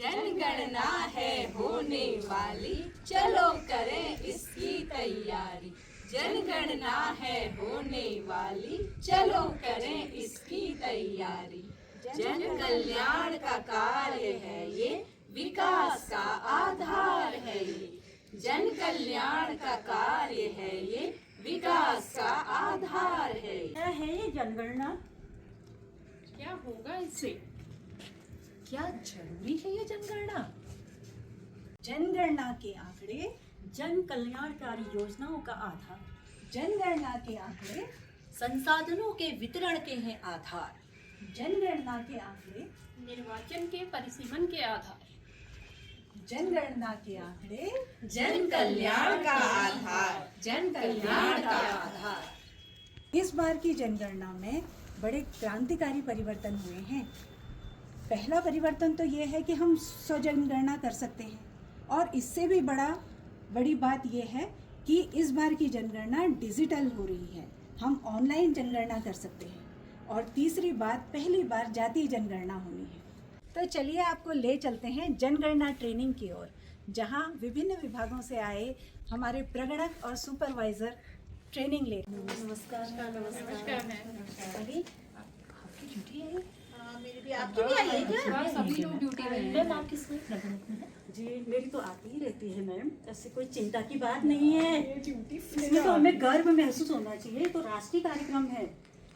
जनगणना है होने वाली, चलो करें इसकी तैयारी। जनगणना है होने वाली, चलो करें इसकी तैयारी। जन कल्याण का कार्य है ये, विकास का आधार है ये। जन कल्याण का कार्य है ये, विकास का आधार है। क्या है ये जनगणना? क्या होगा इससे? क्या जरूरी है ये जनगणना? जनगणना के आंकड़े जन कल्याणकारी योजनाओं का आधार। जनगणना के आंकड़े संसाधनों के वितरण के हैं आधार। जनगणना के आंकड़े निर्वाचन के परिसीमन के आधार। जनगणना के आंकड़े जन कल्याण का आधार। जन कल्याण का आधार। इस बार की जनगणना में बड़े क्रांतिकारी परिवर्तन हुए हैं। पहला परिवर्तन तो ये है कि हम स्वजनगणना कर सकते हैं, और इससे भी बड़ी बात यह है कि इस बार की जनगणना डिजिटल हो रही है। हम ऑनलाइन जनगणना कर सकते हैं। और तीसरी बात, पहली बार जातीय जनगणना होनी है। तो चलिए आपको ले चलते हैं जनगणना ट्रेनिंग की ओर, जहां विभिन्न विभागों से आए हमारे प्रगणक और सुपरवाइजर ट्रेनिंग ले। नमस्कार। नमस्कार मैम। अभी आपकी ड्यूटी है? मेरी भी आपकी भी आई है क्या? हाँ, सभी लोग ड्यूटी में हैं। मैम आप किसमें प्रगणक में हैं? जी, मेरी तो आती ही रहती है मैम, ऐसी कोई चिंता की बात नहीं है। इसमें तो हमें गर्व महसूस होना चाहिए। तो राष्ट्रीय कार्यक्रम है,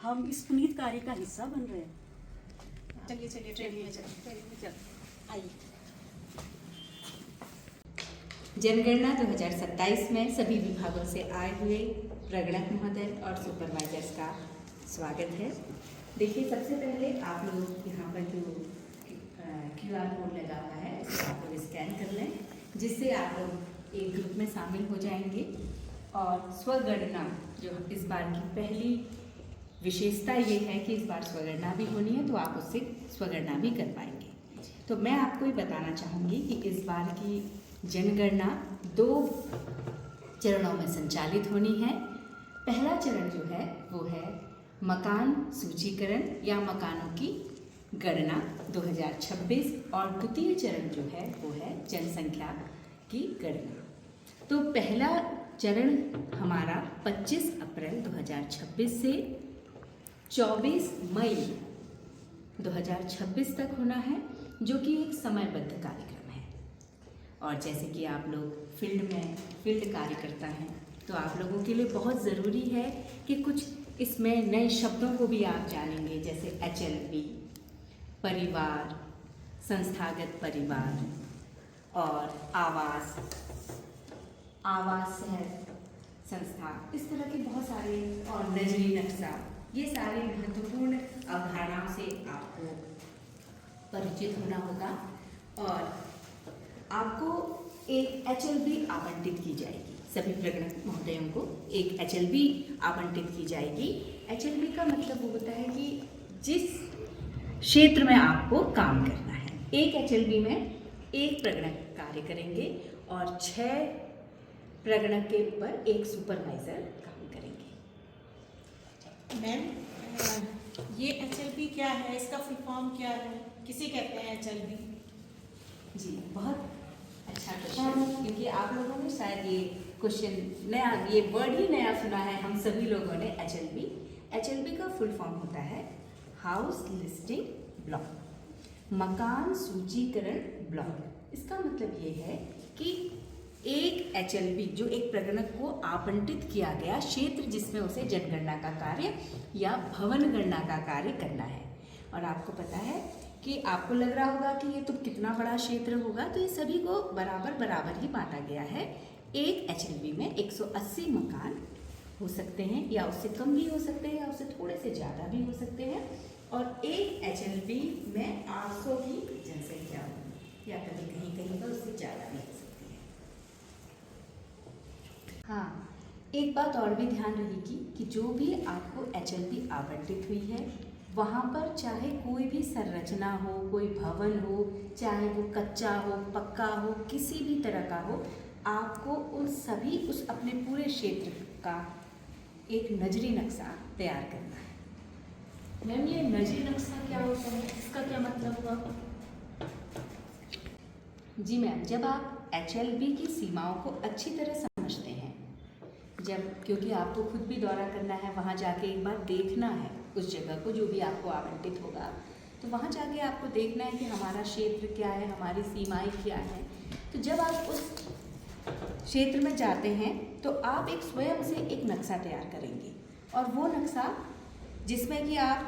हम इस पुनीत कार्य का हिस्सा बन रहे हैं। चलिए ट्रेनिंग में चलिए आइए। जनगणना 2027 में सभी विभागों से आए हुए प्रगणक महोदय और सुपरवाइजर्स का स्वागत है। देखिए, सबसे पहले आप लोग यहाँ पर जो QR कोड लगा हुआ है उसे आप लोग स्कैन कर लें, जिससे आप लोग एक ग्रुप में शामिल हो जाएंगे। और स्वगणना जो इस बार की पहली विशेषता ये है कि इस बार स्वगणना भी होनी है, तो आप उससे स्वगणना भी कर पाएंगे। तो मैं आपको ये बताना चाहूँगी कि इस बार की जनगणना 2 चरणों में संचालित होनी है। पहला चरण जो है वो है मकान सूचीकरण या मकानों की गणना 2026, और द्वितीय चरण जो है वो है जनसंख्या की गणना। तो पहला चरण हमारा 25 अप्रैल 2026 से 24 मई 2026 तक होना है, जो कि एक समयबद्ध कार्यक्रम है। और जैसे कि आप लोग फील्ड कार्यकर्ता हैं, तो आप लोगों के लिए बहुत ज़रूरी है कि कुछ इसमें नए शब्दों को भी आप जानेंगे, जैसे HLB, परिवार, संस्थागत परिवार, और आवास है संस्था, इस तरह के बहुत सारे, और नजरी नक्शा, ये सारे महत्वपूर्ण अवधारणाओं से आपको परिचित होना होगा। और आपको एक HLB आवंटित की जाएगी। सभी प्रगणक महोदयों को एक HLB आवंटित की जाएगी। HLB का मतलब वो होता है कि जिस क्षेत्र में आपको काम करना है, एक HLB में एक प्रगणक कार्य करेंगे और 6 प्रगणक के ऊपर एक सुपरवाइजर काम करेंगे। मैम, ये HLB क्या है? इसका फुल फॉर्म क्या है? किसे कहते हैं HLB? जी, बहुत अच्छा क्वेश्चन, क्योंकि आप लोगों ने शायद ये क्वेश्चन नया, ये वर्ड ही नया सुना है। हम सभी लोगों ने HLB का फुल फॉर्म होता है हाउस लिस्टिंग ब्लॉक, मकान सूचीकरण ब्लॉक। इसका मतलब ये है कि एक HLB जो एक प्रगणक को आवंटित किया गया क्षेत्र, जिसमें उसे जनगणना का कार्य या भवन गणना का कार्य करना है। और आपको पता है कि आपको लग रहा होगा कि ये तो कितना बड़ा क्षेत्र होगा, तो ये सभी को बराबर ही बांटा गया है। एक HLB में 180 मकान हो सकते हैं, या उससे कम भी हो सकते हैं, या उससे थोड़े से ज़्यादा भी हो सकते हैं। और एक HLB में 800 की जनसंख्या होगी, या कभी कहीं पर उससे ज़्यादा भी हो सकती है। हाँ, एक बात और भी ध्यान रहेगी कि जो भी आपको HLB आवंटित हुई है, वहाँ पर चाहे कोई भी संरचना हो, कोई भवन हो, चाहे वो कच्चा हो, पक्का हो, किसी भी तरह का हो, आपको उस अपने पूरे क्षेत्र का एक नजरी नक्शा तैयार करना है। मैम, ये नजरी नक्शा क्या होता है? इसका क्या मतलब हुआ? जी मैम, जब आप HLB की सीमाओं को अच्छी तरह समझते हैं, जब क्योंकि आपको खुद भी दौरा करना है, वहाँ जाके एक बार देखना है उस जगह को जो भी आपको आवंटित होगा, तो वहाँ जाके आपको देखना है कि हमारा क्षेत्र क्या है, हमारी सीमाएं क्या हैं। तो जब आप उस क्षेत्र में जाते हैं तो आप एक स्वयं से एक नक्शा तैयार करेंगे, और वो नक्शा जिसमें कि आप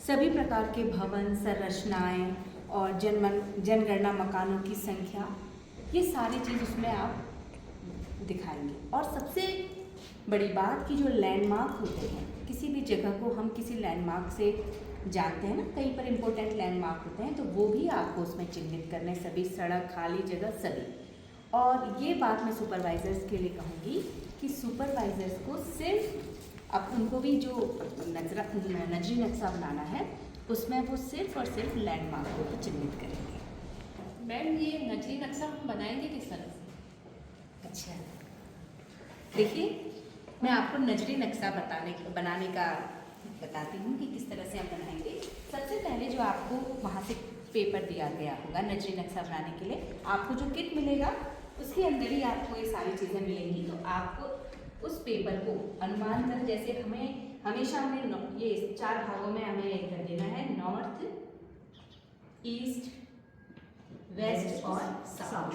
सभी प्रकार के भवन, संरचनाएं और जनगणना मकानों की संख्या, ये सारी चीज़ उसमें आप दिखाएंगे। और सबसे बड़ी बात कि जो लैंडमार्क होते हैं, किसी भी जगह को हम किसी लैंडमार्क से जानते हैं ना, कहीं पर इम्पोर्टेंट लैंडमार्क होते हैं, तो वो भी आपको उसमें चिन्हित करने, सभी सड़क, खाली जगह, सभी। और ये बात मैं सुपरवाइज़र्स के लिए कहूँगी कि सुपरवाइज़र्स को सिर्फ अब उनको भी जो नजरी नक्शा बनाना है, उसमें वो सिर्फ और सिर्फ लैंडमार्क को ही चिन्हित करेंगे। मैम, ये नजरी नक्शा हम बनाएंगे किस तरह से? अच्छा, देखिए, मैं आपको नजरी नक्शा बनाने का बताती हूँ कि किस तरह से हम बनाएंगे। सबसे पहले जो आपको वहाँ से पेपर दिया गया होगा नजरी नक्शा बनाने के लिए, आपको जो किट मिलेगा उसके अंदर ही आपको ये सारी चीज़ें मिलेंगी। तो आपको उस पेपर को अनुमान कर, जैसे हमेशा हमें ये 4 भागों में हमें कर देना है, नॉर्थ, ईस्ट, वेस्ट और साउथ।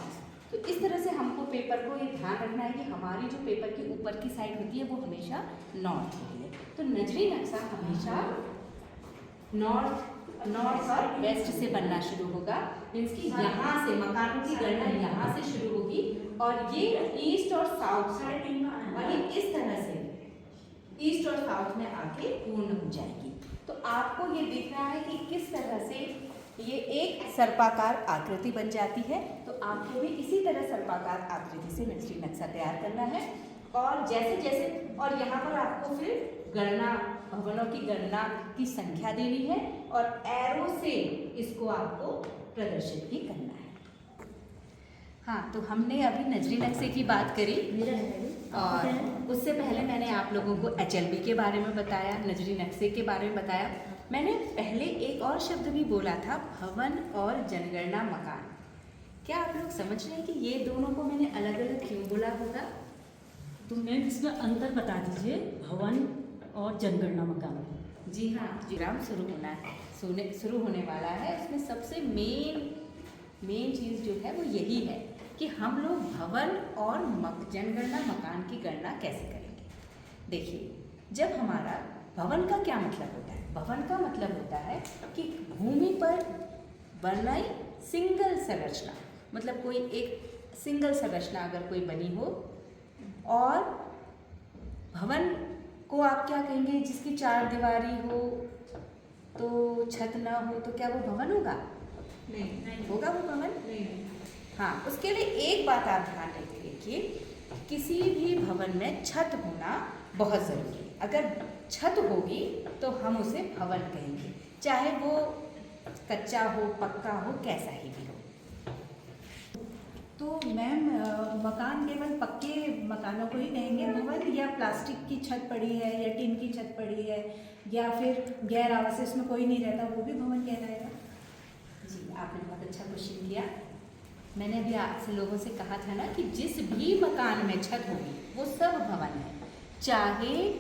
तो इस तरह से हमको पेपर को ये ध्यान रखना है कि हमारी जो पेपर की ऊपर की साइड होती है वो हमेशा नॉर्थ होती है। तो नजरी नक्शा हमेशा नॉर्थ और वेस्ट से बनना शुरू होगा, मीन्स कि यहाँ से मकानों की गणना यहाँ से शुरू होगी और ये ईस्ट और साउथ और ये इस तरह से ईस्ट और साउथ में आके पूर्ण हो जाएगी। तो आपको ये देखना है कि किस तरह से ये एक सर्पाकार आकृति बन जाती है। तो आपको भी इसी तरह सर्पाकार आकृति से नजरी नक्शा तैयार करना है। और जैसे जैसे और यहाँ पर आपको फिर गणना, भवनों की गणना की संख्या देनी है और एरो से इसको आपको प्रदर्शित भी करना है। हाँ, तो हमने अभी नजरी नक्शे की बात करी और उससे पहले मैंने आप लोगों को HLB के बारे में बताया, नजरी नक्शे के बारे में बताया। मैंने पहले एक और शब्द भी बोला था, भवन और जनगणना मकान। क्या आप लोग समझ रहे हैं कि ये दोनों को मैंने अलग अलग क्यों बोला होगा? तो मैम इसमें अंतर बता दीजिए, भवन और जनगणना मकान। जी हाँ, प्रोग्राम शुरू होने वाला है। उसमें सबसे मेन चीज़ जो है वो यही है कि हम लोग भवन और जनगणना मकान की गणना कैसे करेंगे। देखिए, जब हमारा भवन का क्या मतलब होता है? भवन का मतलब होता है कि भूमि पर बनाई सिंगल संरचना, मतलब कोई एक सिंगल संरचना अगर कोई बनी हो। और भवन को आप क्या कहेंगे? जिसकी 4 दीवारी हो तो छत ना हो तो क्या वो भवन होगा? नहीं होगा वो भवन? नहीं। हाँ, उसके लिए एक बात आप ध्यान रखिए, किसी भी भवन में छत होना बहुत ज़रूरी है। अगर छत होगी तो हम उसे भवन कहेंगे, चाहे वो कच्चा हो, पक्का हो, कैसा ही भी हो। तो मैम, मकान केवल पक्के मकानों को ही कहेंगे भवन, या प्लास्टिक की छत पड़ी है या टिन की छत पड़ी है या फिर गैर आवासीय उसमें कोई नहीं रहता वो भी भवन कहलाएगा? जी, आपने बहुत अच्छा क्वेश्चन किया। मैंने भी आपसे लोगों से कहा था ना कि जिस भी मकान में छत होगी वो सब भवन है। चाहे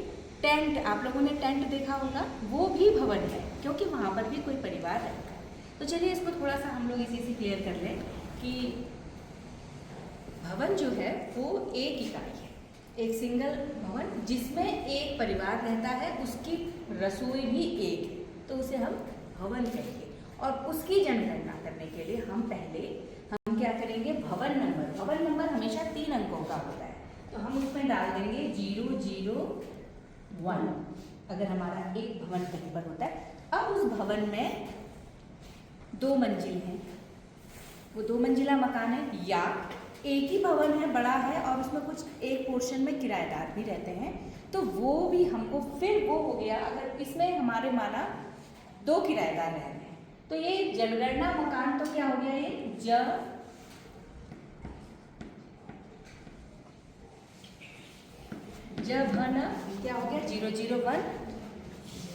टेंट, आप लोगों ने टेंट देखा होगा, वो भी भवन है क्योंकि वहाँ पर भी कोई परिवार रहता है। तो चलिए इसको थोड़ा सा हम लोग इसी से क्लियर कर लें कि भवन जो है वो एक इकाई है, एक सिंगल भवन जिसमें एक परिवार रहता है, उसकी रसोई भी एक है, तो उसे हम भवन कहेंगे। और उसकी जनगणना करने के लिए हम क्या करेंगे? भवन नंबर हमेशा 3 अंकों का होता है, तो हम उसमें डाल देंगे 001 अगर हमारा एक भवन कहीं पर होता है। अब उस भवन में 2 मंजिल हैं, वो 2 मंजिला मकान है, या एक ही भवन है, बड़ा है और उसमें कुछ एक पोर्शन में किराएदार भी रहते हैं, तो वो भी हमको फिर वो हो गया। अगर इसमें हमारे माना 2 किराएदार रह रहे हैं तो ये जनगणना मकान तो क्या हो गया? ये जन क्या हो गया? 001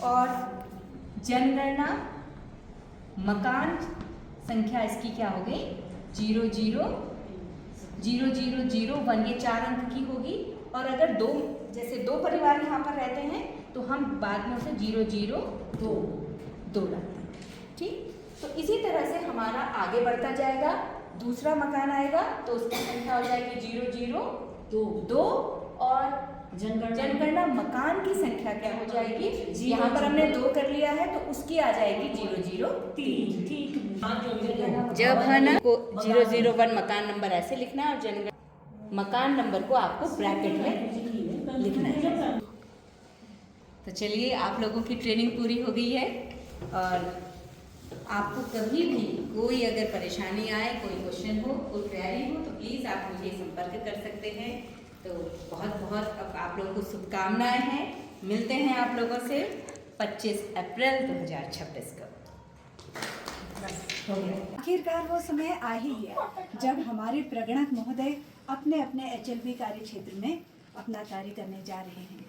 और जनगणना मकान संख्या इसकी क्या हो गई? 0001, ये 4 अंक की होगी। और अगर जैसे दो परिवार यहाँ पर रहते हैं तो हम बाद में उसे 002 लाते हैं। ठीक, तो इसी तरह से हमारा आगे बढ़ता जाएगा। दूसरा मकान आएगा तो उसकी संख्या हो जाएगी 002 और जनगणना मकान की संख्या क्या हो जाएगी? यहाँ पर हमने 2 कर लिया है तो उसकी आ जाएगी 003। ठीक। जब है ना को 001 मकान नंबर ऐसे लिखना है और जनगणना मकान नंबर को आपको ब्रैकेट में लिखना है। तो चलिए, आप लोगों की ट्रेनिंग पूरी हो गई है और आपको कभी भी कोई अगर परेशानी आए, कोई क्वेश्चन हो, कोई क्वेरी हो तो प्लीज़ आप मुझे संपर्क कर सकते हैं। तो बहुत बहुत अब आप लोगों को शुभकामनाएं हैं। मिलते हैं आप लोगों से 25 अप्रैल 2026 को। आखिरकार वो समय आ ही गया जब हमारे प्रगणक महोदय अपने अपने HLB कार्य क्षेत्र में अपना कार्य करने जा रहे हैं।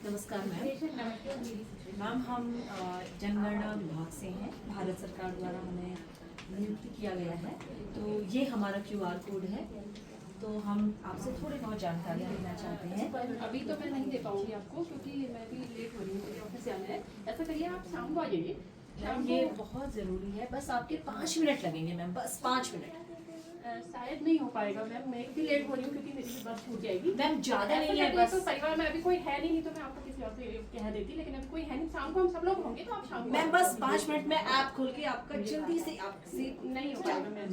नमस्कार मैम, हम जनगणना विभाग से हैं। भारत सरकार द्वारा हमें नियुक्त किया गया है। तो ये हमारा QR कोड है। तो हम आपसे थोड़ी बहुत जानकारी लेना चाहते हैं। अभी तो मैं नहीं दे पाऊंगी आपको क्योंकि मैं भी लेट हो रही हूँ, मुझे ऑफिस जाना है। ऐसा करिए, आप शाम को आ जाइए। मैम ये बहुत ज़रूरी है, बस आपके 5 मिनट लगेंगे मैम, बस 5 मिनट। शायद नहीं हो पाएगा मैम, मैं भी लेट हो रही हूँ क्योंकि मेरी भी बस छूट जाएगी। मैम ज़्यादा नहीं है, ऐसा बस तो परिवार में अभी कोई है नहीं तो मैं आपको किसी और से कह देती, लेकिन अभी कोई है नहीं। शाम को हम सब लोग होंगे तो आप शाम को मैम बस 5 मिनट में ऐप खोल के आपका जल्दी से आपसे नहीं हो पाएगा मैम,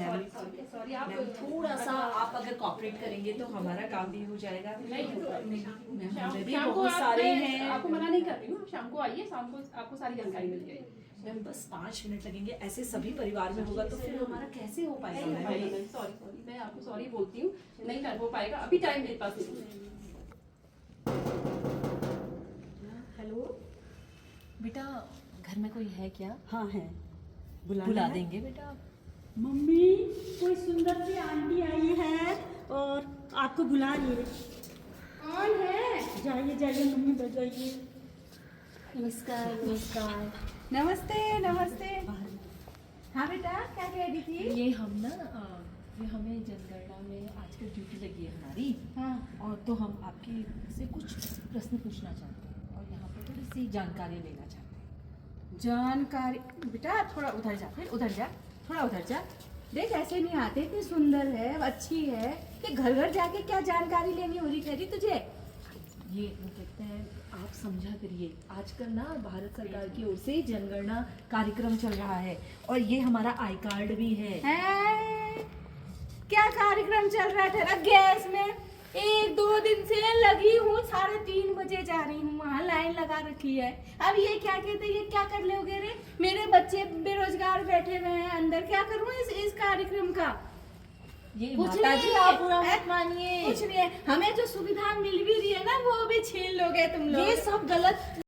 सॉरी आप मैम थोड़ा सा आप अगर कॉपरेट करेंगे तो हमारा काम भी हो जाएगा। नहीं हो पाएगा। मैम हमें भी शाम को बहुत सारे मैं हैं। आपको मना नहीं कर रही हूँ, शाम को आइए, शाम को आपको सारी जानकारी मिल जाएगी। मैम बस 5 मिनट लगेंगे, ऐसे सभी परिवार में होगा तो फिर हमारा कैसे हो पाएगा नहीं हो पाएगा मैम? मैम, सॉरी मैं आपको सॉरी बोलती हूँ, नहीं कर हो पाएगा, अभी टाइम मेरे पास नहीं है। हेलो बेटा, घर में कोई है क्या? हाँ है, बुला देंगे बेटा। मम्मी कोई सुंदर सी आंटी आई है और आपको बुला रही है। कौन है? जाइए जाइए मम्मी, बजाइए। नमस्कार। नमस्ते नमस्ते। हाँ बेटा, क्या कह रही थी? ये हम ना ये हमें जनगणना में आजकल ड्यूटी लगी है हमारी। हाँ, और तो हम आपकी से कुछ प्रश्न पूछना चाहते हैं और यहाँ पर थोड़ी सी जानकारी लेना चाहते हैं। जानकारी बेटा थोड़ा उधर जा, फिर उधर जा, थोड़ा उधर जा। देख ऐसे नहीं आते, इतनी सुंदर है, अच्छी है, कि घर घर जाके क्या जानकारी लेनी हो रही कह रही तुझे? ये वो कहते हैं, आप समझा करिए, आजकल ना भारत सरकार की ओर से जनगणना कार्यक्रम चल रहा है और ये हमारा आई कार्ड भी है। हैं? क्या कार्यक्रम चल रहा है तेरा? गैस में 1-2 दिन से लगी हूँ, 3:30 बजे जा रही हूँ, वहाँ लाइन लगा रखी है। अब ये क्या कहते हैं, ये क्या कर लोगे रे? मेरे बच्चे बेरोजगार बैठे हुए हैं अंदर, क्या करूँ इस कार्यक्रम का? ये कुछ माताजी नहीं आप बुरा है, मत मानिए। कुछ नहीं है, हमें जो सुविधा मिल भी रही है ना वो भी छीन लोगे तुम लोग। ये सब गलत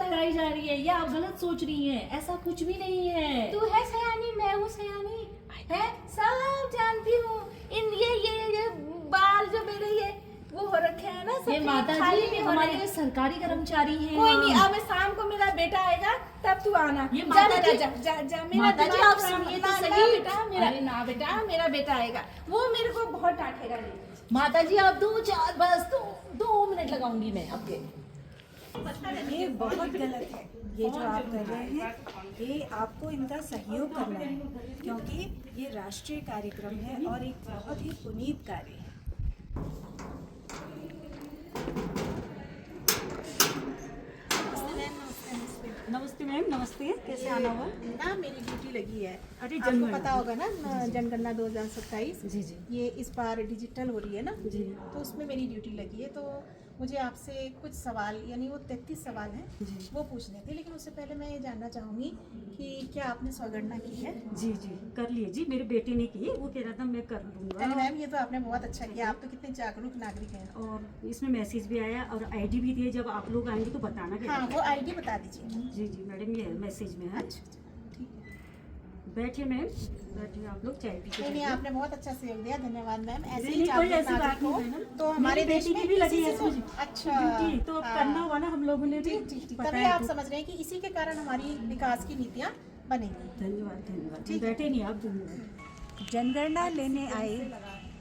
लगाई जा रही है या आप गलत सोच रही हैं, ऐसा कुछ भी नहीं है। तू है सयानी, मैं हूँ सयानी, है सब जानती हूँ। ये बाल जो मेरे ये वो हो रखे हैं ना, ये सफेद, माताजी खाली नहीं हो हमारे रहे। सरकारी कर्मचारी हैं। कोई नहीं, हम। अब शाम को मेरा बेटा आएगा तब तू आना। ये जा माताजी- बेटा, जा जा मेरा माताजी, दिमाग आप खराब सुनिए मत- तो ना, सही। ना बेटा, मेरा अरे ना बेटा, मेरा बेटा आएगा, वो मेरे को बहुत डांटेगा। माताजी आप 2 मिनट लगाऊंगी मैं आपके। ये बहुत गलत है, ये जो आप कर रहे हैं, ये आपको इनका सहयोग करना है, क्योंकि ये राष्ट्रीय कार्यक्रम है और एक बहुत ही पुनीत कार्य है। नमस्ते मैम, नमस्ते, कैसे आना हुआ? ना मेरी ड्यूटी लगी है। अरे आपको जनगणना। पता होगा ना जनगणना 2027 जी जी ये इस बार डिजिटल हो रही है ना, जी। तो उसमें मेरी ड्यूटी लगी है। तो मुझे आपसे कुछ सवाल, यानी वो 33 सवाल हैं, जी। वो पूछने थे। लेकिन उससे पहले मैं ये जानना चाहूँगी कि क्या आपने स्वगणना की है? जी जी कर लिए जी, मेरे बेटे ने की, वो कह रहा था मैं कर अरे लूँगा। मैम, ये तो आपने बहुत अच्छा किया, आप तो कितने जागरूक नागरिक हैं। और इसमें मैसेज भी आया और आईडी भी दिए, जब आप लोग आएंगे तो बताना क्या। हाँ, वो आईडी बता दीजिए। जी जी मैडम, ये मैसेज में है। अच्छा, ठीक है। बैठिए मैम, बैठिए आप लोग, चाय पी नहीं नहीं, आपने बहुत अच्छा सहयोग दिया, धन्यवाद मैम। ऐसे नहीं, ही नहीं, कोई जागरूक ऐसी बात नागरिक हो नहीं है। तो हमारे मेरी देश बेटी में की भी लगी किसी है से तो- इसमें अच्छा ड्यूटी, तो अब हाँ। करना होगा ना हम लोगों ने भी। ठीक ठीक ठीक, पता तभी है आप तो। समझ रहे हैं कि इसी के कारण हमारी विकास की नीतियाँ बनेगी। धन्यवाद धन्यवाद। बैठे नहीं आप, धन्यवाद। जनगणना लेने आए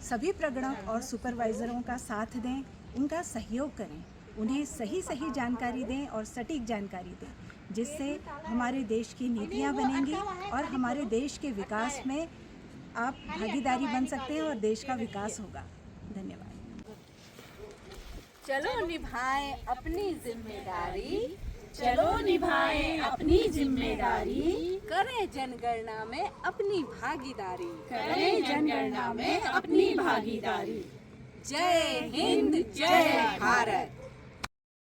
सभी प्रगणक और सुपरवाइज़रों का साथ दें, उनका सहयोग करें, उन्हें सही सही जानकारी दें और सटीक जानकारी दें, जिससे हमारे देश की नीतियाँ बनेंगी और हमारे देश के विकास में आप भागीदारी बन सकते हैं और देश का विकास होगा। धन्यवाद। चलो निभाएं अपनी जिम्मेदारी, चलो निभाएं अपनी जिम्मेदारी, करें जनगणना में अपनी भागीदारी, करें जनगणना में अपनी भागीदारी। जय हिंद, जय भारत।